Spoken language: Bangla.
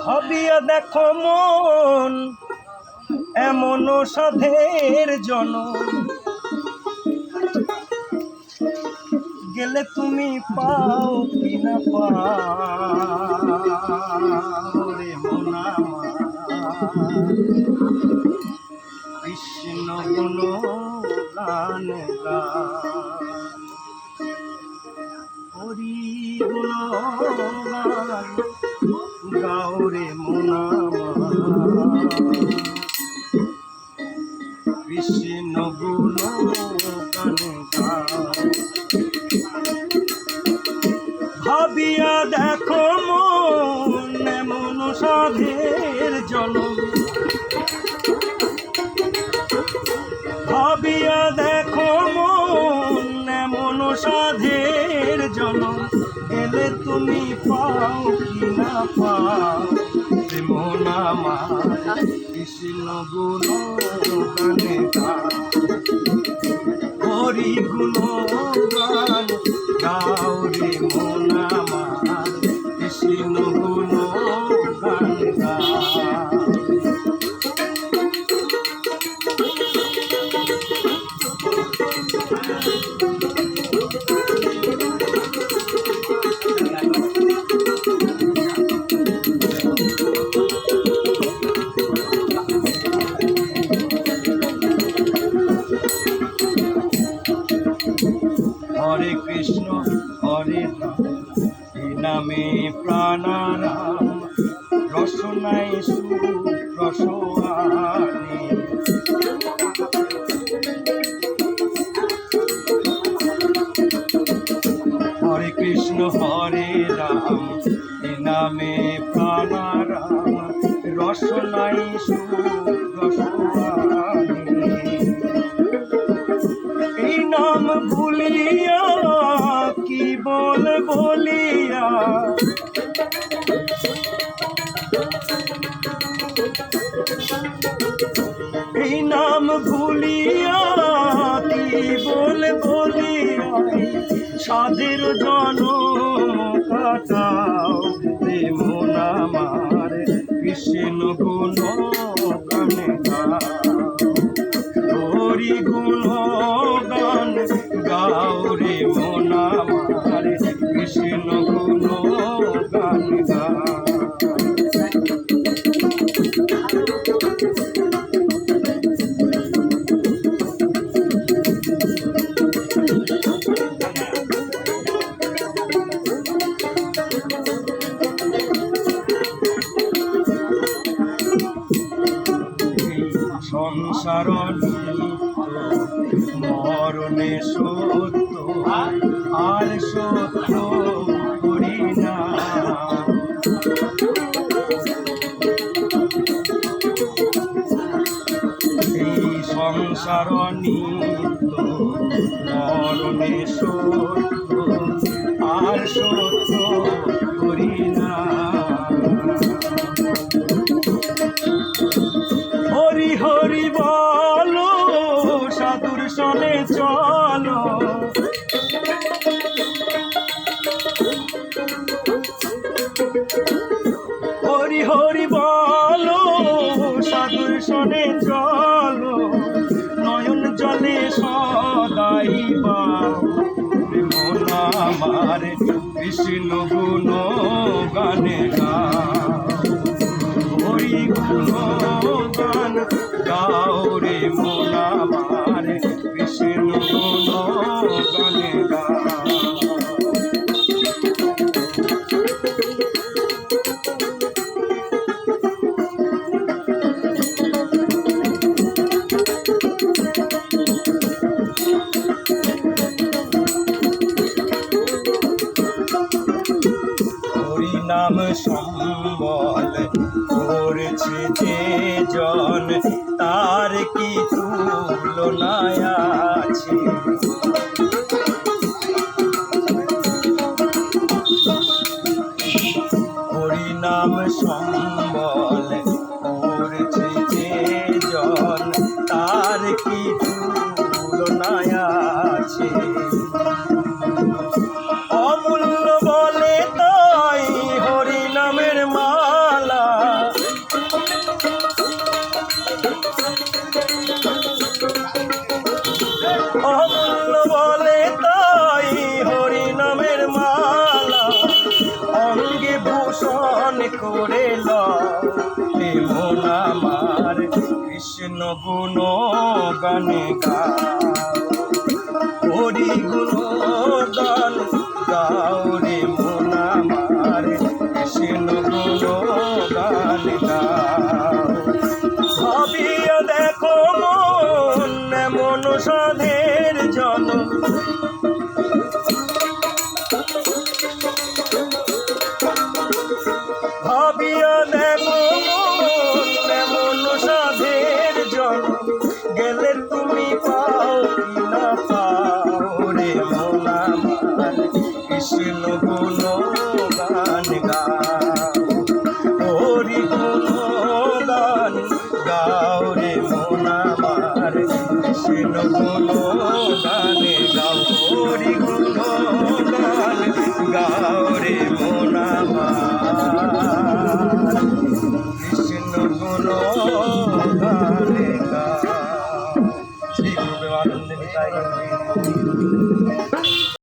ভাবিয়া দেখো মন এমন সাধের জনম, গেলে তুমি পাও কি না পাও রে মন আমার, কৃষ্ণ গুণ গান হরি গুণ গান গাও রে মন আমার, কৃষ্ণ গুণ গান গাও। ভাবিয়া দেখো মন এমন সাধের জনম, ভাবিয়া দেখো মন এমন সাধের জনম, এলে তুমি পাও কি না পাও রে মন আমার, কৃষ্ণ গুণ গানে গাও, হরি গুণ গান গাও রে মন আমার, কৃষ্ণ গুণ গান গাও। হরে কৃষ্ণ হরে রাম এই নামে প্রাণারাম, রসনায় সুরসোয়ানি, হরে কৃষ্ণ হরে রাম এই নামে প্রাণারাম, রসনায় সুরসোয়ানি, এই নাম ভুলিয়া কি বলিয়া, এই নাম ভুলিয়া কি বলিয়া, সাধের জনম কাটাও রে মন আমার, কৃষ্ণ গুণ গানে গাও, হরি গুণ গান গাও রে মন আমার, কৃষ্ণ গুণ গান গাও। সংসার মরণে সত্য আর সত্য করি না, এই সংসার নিত্য মরণে সত্য আর সত্য করি না, হরি হরি বলো সাধুর সনে চলো, হরি হরি বলো সাধুর সনে চলো, নয়ন জলে সদাই বাও রে মন আমার, কৃষ্ণ গুণ গানে গাও, হরি গুণ গান গাও রে মন আমার, কৃষ্ণ গুণ গানে গাও। নাম সম্বল করেছে যে জন, তার কি তুলনায় আছে, হরি নাম সম্বল করেছে যে জন, তার কি তুলনায় আছে, অমূল্য বলে তাই হরি নামের গান করে লও এ মন আমার কৃষ্ণ গুণ গানে গাও হরি গুণ গান গাও রে মন আমার কৃষ্ণ গুণ গান গাও ভাবিয়া দেখো মন এমন সাধের জনম ভাবিয়া দেখো মন এমন সাধের জনম গেলে তুমি পাও কি না পাও রে মন আমার কৃষ্ণ গুণ গান গাও হরি গুণ গান গাও রে মন আমার কৃষ্ণ গুণ গান গাও হরি গুণ গান গাও